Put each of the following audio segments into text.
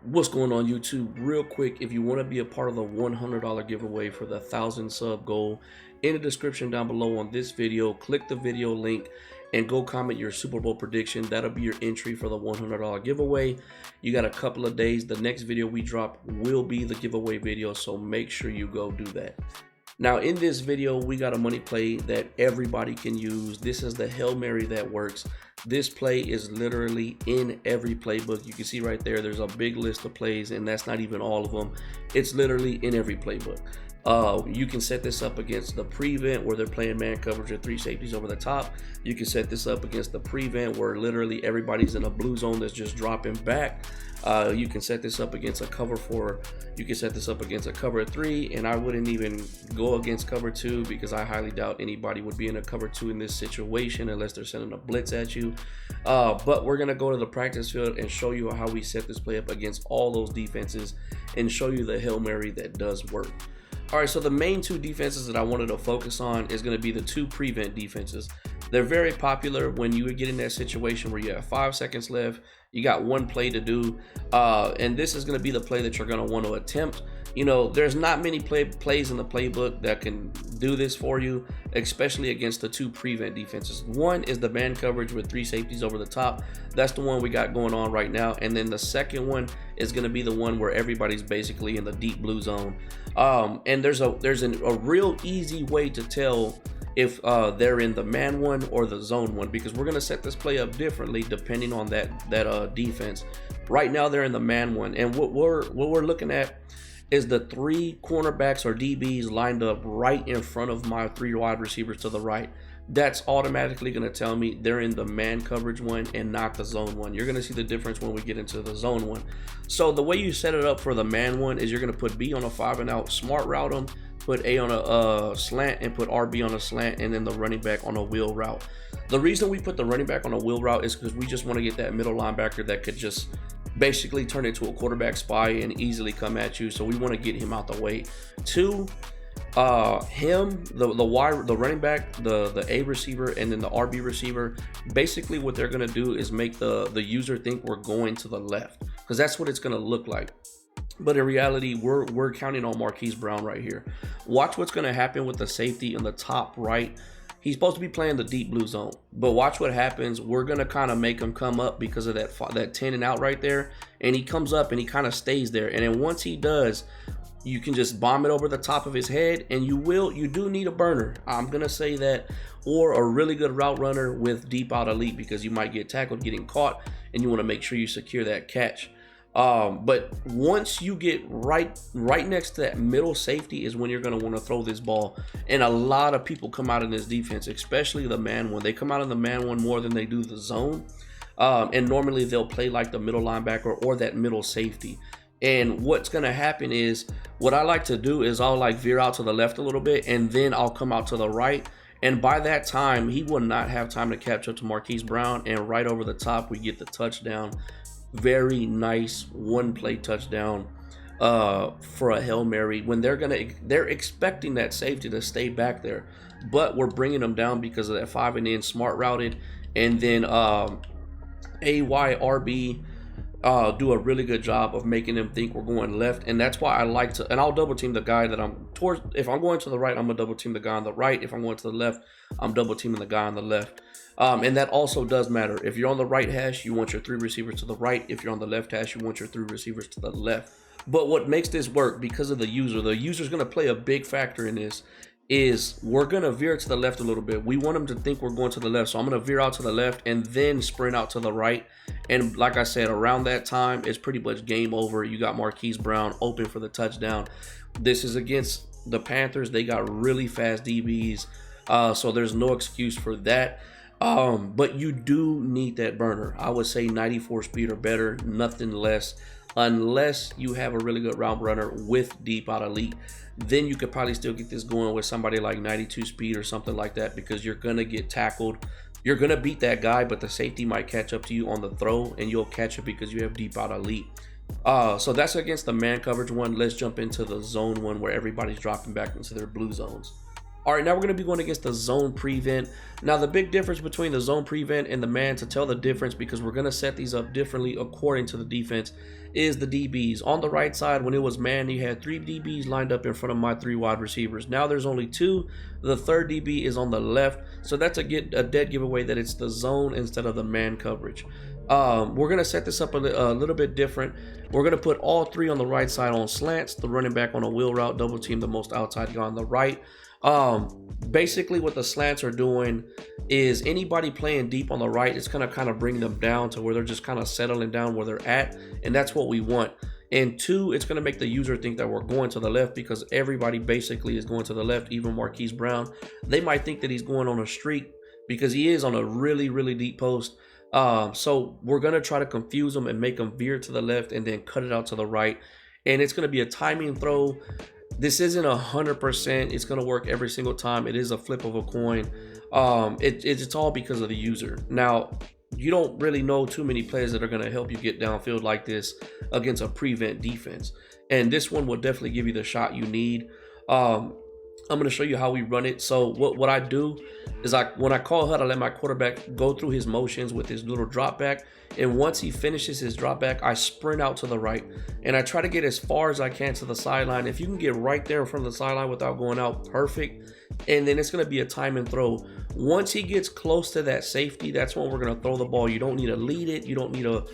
What's going on YouTube? Real quick, if you want to be a part of the $100 giveaway for the 1,000 sub goal, in the description down below on this video, click the video link and go comment your Super Bowl prediction. That'll be your entry for the $100 giveaway. You got a couple of days. The next video we drop will be the giveaway video, so make sure you go do that. Now in this video, we got a money play that everybody can use. This is the Hail Mary that works. This play is literally in every playbook. You can see right there, there's a big list of plays, and that's not even all of them. It's literally in every playbook. You can set this up against the prevent where they're playing man coverage with 3 safeties over the top. You can set this up against the prevent where literally everybody's in a blue zone that's just dropping back. You can set this up against a cover 4. You can set this up against a cover 3, and I wouldn't even go against cover 2 because I highly doubt anybody would be in a cover 2 in this situation unless they're sending a blitz at you. But we're gonna go to the practice field and show you how we set this play up against all those defenses and show you the Hail Mary that does work. All right, so the main 2 defenses that I wanted to focus on is going to be the 2 prevent defenses. They're very popular when you get in that situation where you have 5 seconds left, you got 1 play to do, and this is going to be the play that you're going to want to attempt. You know, there's not many plays in the playbook that can do this for you, especially against the 2 prevent defenses. One is the man coverage with 3 safeties over the top. That's the one we got going on right now. And then the second one is going to be the one where everybody's basically in the deep blue zone. And there's a real easy way to tell if they're in the man one or the zone one, because we're going to set this play up differently depending on that defense. Right now they're in the man one, and what we're looking at is the 3 cornerbacks or DBs lined up right in front of my 3 wide receivers to the right. That's automatically going to tell me they're in the man coverage one and not the zone one. You're going to see the difference when we get into the zone one. So the way you set it up for the man one is you're going to put B on a 5 and out, smart route them, put A on a slant, and put RB on a slant, and then the running back on a wheel route. The reason we put the running back on a wheel route is because we just want to get that middle linebacker that could just basically turn into a quarterback spy and easily come at you. So we want to get him out the way. 2, the running back, the A receiver, and then the RB receiver, basically what they're going to do is make the user think we're going to the left, because that's what it's going to look like. But in reality, we're counting on Marquise Brown right here. Watch what's going to happen with the safety in the top right. He's supposed to be playing the deep blue zone, but watch what happens. We're going to kind of make him come up because of that 10 and out right there. And he comes up and he kind of stays there. And then once he does, you can just bomb it over the top of his head, and you do need a burner. I'm going to say that, or a really good route runner with deep out elite, because you might get tackled getting caught and you want to make sure you secure that catch. But once you get right next to that middle safety is when you're going to want to throw this ball. And a lot of people come out in this defense, especially the man one. They come out in the man one more than they do the zone. And normally they'll play like the middle linebacker or that middle safety. And what's going to happen is, what I like to do is I'll like veer out to the left a little bit, and then I'll come out to the right. And by that time, he will not have time to catch up to Marquise Brown. And right over the top, we get the touchdown. Very nice 1-play touchdown for a Hail Mary, when they're expecting that safety to stay back there, but we're bringing them down because of that 5 and in smart routed. And then AYRB do a really good job of making them think we're going left. And that's why I like to, and I'll double team the guy that I'm towards. If I'm going to the right, I'm gonna double team the guy on the right. If I'm going to the left, I'm double teaming the guy on the left. And that also does matter. If you're on the right hash, you want your 3 receivers to the right. If you're on the left hash, you want your 3 receivers to the left. But what makes this work, because of the user's going to play a big factor in this, is we're going to veer to the left a little bit. We want them to think we're going to the left. So I'm going to veer out to the left and then sprint out to the right. And like I said, around that time, it's pretty much game over. You got Marquise Brown open for the touchdown. This is against the Panthers. They got really fast DBs. So there's no excuse for that. But you do need that burner. I would say 94 speed or better, nothing less, unless you have a really good route runner with deep out elite. Then you could probably still get this going with somebody like 92 speed or something like that, because you're going to get tackled. You're going to beat that guy, but the safety might catch up to you on the throw, and you'll catch it because you have deep out elite. So that's against the man coverage one. Let's jump into the zone one where everybody's dropping back into their blue zones. All right, now we're going to be going against the zone prevent. Now, the big difference between the zone prevent and the man, to tell the difference, because we're going to set these up differently according to the defense, is the DBs. On the right side, when it was man, you had 3 DBs lined up in front of my 3 wide receivers. Now there's only 2. The third DB is on the left, so that's a dead giveaway that it's the zone instead of the man coverage. We're going to set this up a little bit different. We're going to put all 3 on the right side on slants, the running back on a wheel route, double team the most outside guy on the right. Basically what the slants are doing is anybody playing deep on the right, it's gonna kind of bring them down to where they're just kind of settling down where they're at, and that's what we want. And 2, it's gonna make the user think that we're going to the left, because everybody basically is going to the left, even Marquise Brown. They might think that he's going on a streak because he is on a really deep post. So we're gonna try to confuse them and make them veer to the left and then cut it out to the right, and it's gonna be a timing throw. This isn't 100%. It's going to work every single time. It is a flip of a coin. It's all because of the user. Now, you don't really know too many players that are going to help you get downfield like this against a prevent defense. And this one will definitely give you the shot you need. I'm going to show you how we run it. So what I do is when I call HUD, I let my quarterback go through his motions with his little drop back. And once he finishes his drop back, I sprint out to the right. And I try to get as far as I can to the sideline. If you can get right there in front of the sideline without going out, perfect. And then it's going to be a time and throw. Once he gets close to that safety, that's when we're going to throw the ball. You don't need to lead it. You don't need to,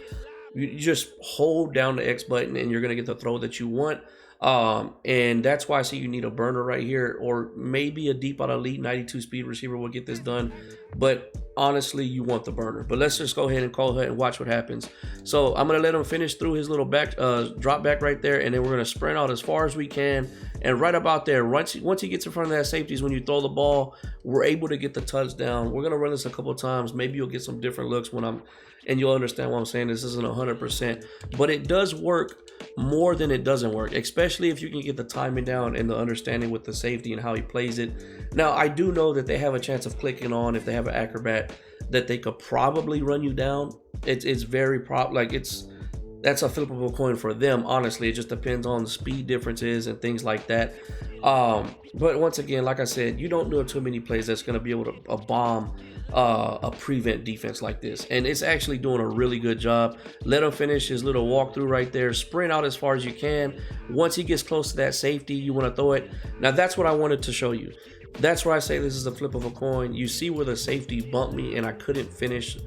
you just hold down the X button and you're going to get the throw that you want. And that's why I say you need a burner right here, or maybe a deep out elite 92 speed receiver will get this done. But honestly, you want the burner. But let's just go ahead and call HUD and watch what happens. So I'm going to let him finish through his little back drop back right there, and then we're going to sprint out as far as we can. And right about there, once he gets in front of that safety is when you throw the ball, we're able to get the touchdown. We're going to run this a couple of times. Maybe you'll get some different looks and you'll understand what I'm saying. This isn't 100%, but it does work more than it doesn't work, especially if you can get the timing down and the understanding with the safety and how he plays it. Now, I do know that they have a chance of clicking on, if they have an acrobat, that they could probably run you down. It's very that's a flippable coin for them. Honestly, it just depends on the speed differences and things like that. But once again, like I said, you don't know too many plays that's going to be able to bomb a prevent defense like this, and it's actually doing a really good job. Let him finish his little walkthrough right there. Sprint out as far as you can. Once he gets close to that safety, you want to throw it. Now that's what I wanted to show you. That's where I say this is a flip of a coin. You see where the safety bumped me and I couldn't finish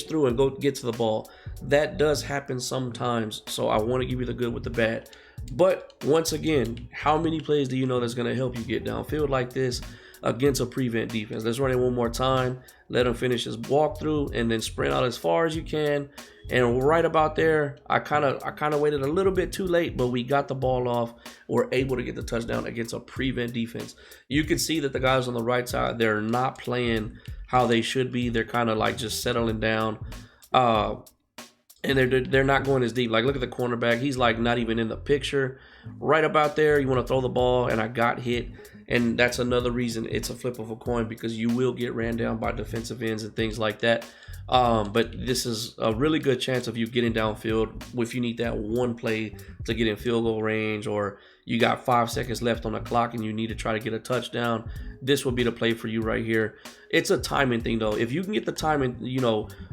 through and go get to the ball. That does happen sometimes, so I want to give you the good with the bad. But once again, how many plays do you know that's going to help you get downfield like this against a prevent defense? Let's run it one more time. Let him finish his walkthrough and then sprint out as far as you can. And right about there, I kind of waited a little bit too late, but we got the ball off. We're able to get the touchdown against a prevent defense. You can see that the guys on the right side, they're not playing how they should be. They're kind of like just settling down. And they're not going as deep. Like, look at the cornerback. He's like not even in the picture. Right about there, you want to throw the ball, and I got hit. And that's another reason it's a flip of a coin, because you will get ran down by defensive ends and things like that. But this is a really good chance of you getting downfield if you need that one play to get in field goal range, or you got 5 seconds left on the clock and you need to try to get a touchdown. This will be the play for you right here. It's a timing thing though. If you can get the timing,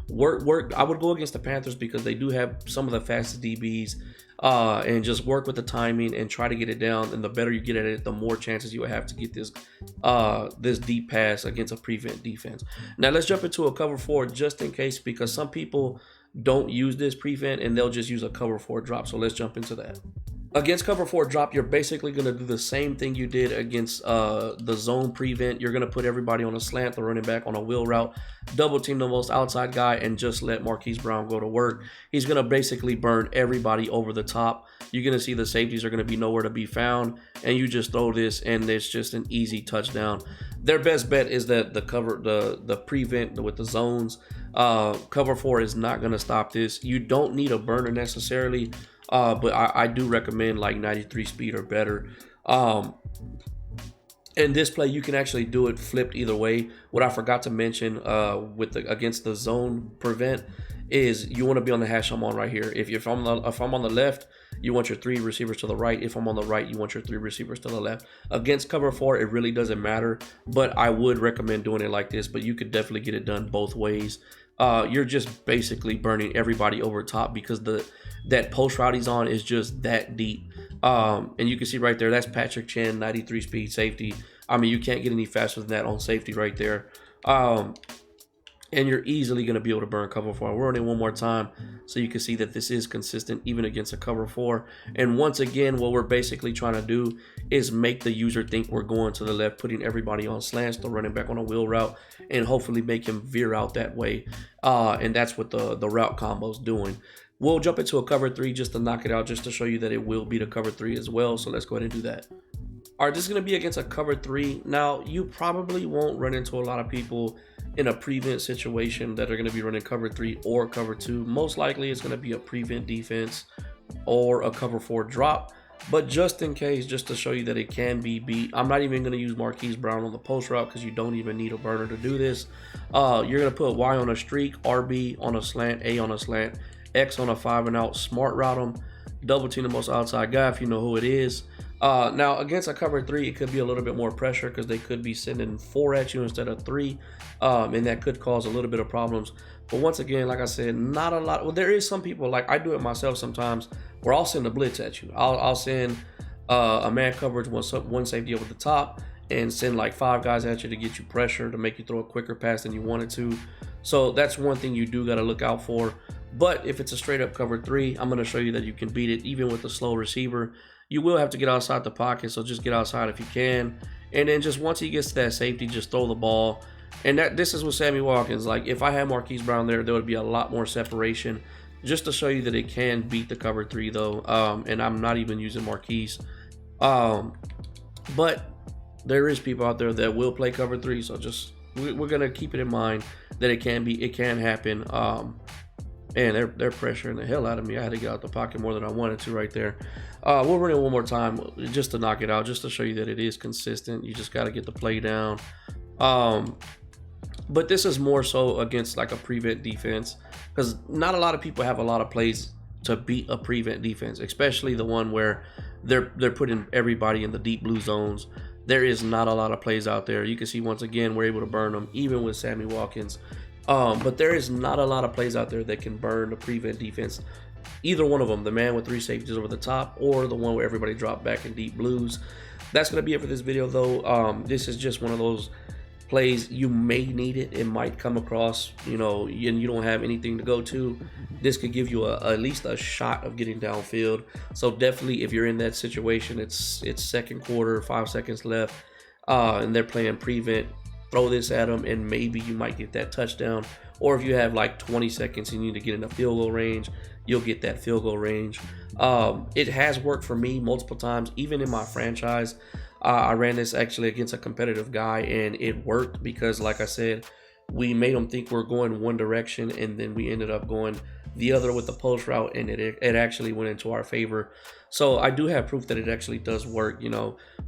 work. I would go against the Panthers because they do have some of the fastest DBs, and just work with the timing and try to get it down. And the better you get at it, the more chances you will have to get this deep pass against a prevent defense. Now let's jump into a cover 4 just in case, because some people don't use this prevent and they'll just use a cover 4 drop. So let's jump into that. Against cover 4 drop, you're basically going to do the same thing you did against the zone prevent. You're going to put everybody on a slant, the running back on a wheel route, double team the most outside guy, and just let Marquise Brown go to work. He's going to basically burn everybody over the top. You're going to see the safeties are going to be nowhere to be found, and you just throw this, and it's just an easy touchdown. Their best bet is that the prevent with the zones. Cover 4 is not going to stop this. You don't need a burner necessarily. But I do recommend like 93 speed or better. In this play, you can actually do it flipped either way. What I forgot to mention against the zone prevent is you want to be on the hash I'm on right here. If I'm on the left, you want your 3 receivers to the right. If I'm on the right, you want your 3 receivers to the left. Against cover 4, it really doesn't matter, but I would recommend doing it like this, but you could definitely get it done both ways. You're just basically burning everybody over top because that post route he's on is just that deep. And you can see right there, that's Patrick Chen, 93 speed safety. I mean, you can't get any faster than that on safety right there. And you're easily going to be able to burn cover 4. We're running one more time so you can see that this is consistent even against a cover 4. And once again, what we're basically trying to do is make the user think we're going to the left, putting everybody on slants, the running back on a wheel route, and hopefully make him veer out that way. And that's what the route combo is doing. We'll jump into a cover 3 just to knock it out, just to show you that it will beat a cover 3 as well. So let's go ahead and do that. All right, this is going to be against a cover 3. Now, you probably won't run into a lot of people in a prevent situation that are going to be running cover 3 or cover 2. Most likely it's going to be a prevent defense or a cover 4 drop. But just in case, just to show you that it can be beat, I'm not even going to use Marquise Brown on the post route because you don't even need a burner to do this. You're going to put Y on a streak, RB on a slant, A on a slant, X on a 5 and out, smart route them, double team the most outside guy if you know who it is. Now against a cover 3, it could be a little bit more pressure because they could be sending 4 at you instead of 3, and that could cause a little bit of problems. But once again, like I said, not a lot. Well, there is some people, like I do it myself sometimes, where I'll send a blitz at you. I'll send a man coverage, one safety over the top, and send like 5 guys at you to get you pressure to make you throw a quicker pass than you wanted to. So that's one thing you do got to look out for. But if it's a straight up cover 3, I'm going to show you that you can beat it even with a slow receiver. You will have to get outside the pocket, so just get outside if you can. And then just once he gets to that safety, just throw the ball. And this is with Sammy Watkins. Like if I had Marquise Brown there would be a lot more separation. Just to show you that it can beat the cover 3 though. And I'm not even using Marquise. But there is people out there that will play cover 3, so just we're gonna keep it in mind that it can happen. And they're pressuring the hell out of me. I had to get out the pocket more than I wanted to right there. We'll run it one more time just to knock it out, just to show you that it is consistent. You just got to get the play down. But this is more so against like a prevent defense because not a lot of people have a lot of plays to beat a prevent defense, especially the one where they're putting everybody in the deep blue zones. There is not a lot of plays out there. You can see once again we're able to burn them even with Sammy Watkins. But there is not a lot of plays out there that can burn the prevent defense. Either one of them, the man with 3 safeties over the top or the one where everybody dropped back in deep blues. That's going to be it for this video though. This is just one of those plays you may need it. It might come across, and you don't have anything to go to. This could give you at least a shot of getting downfield. So definitely if you're in that situation, it's second quarter, 5 seconds left, and they're playing prevent, throw this at them and maybe you might get that touchdown. Or if you have like 20 seconds and you need to get in a field goal range, you'll get that field goal range. It has worked for me multiple times, even in my franchise. I ran this actually against a competitive guy and it worked because like I said, we made them think we're going one direction and then we ended up going the other with the post route, and it actually went into our favor. So I do have proof that it actually does work,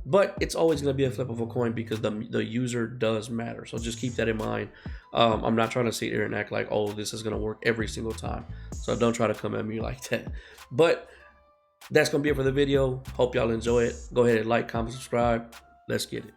but it's always going to be a flip of a coin because the user does matter. So just keep that in mind. I'm not trying to sit here and act like, oh, this is going to work every single time. So don't try to come at me like that. But that's going to be it for the video. Hope y'all enjoy it. Go ahead and like, comment, subscribe. Let's get it.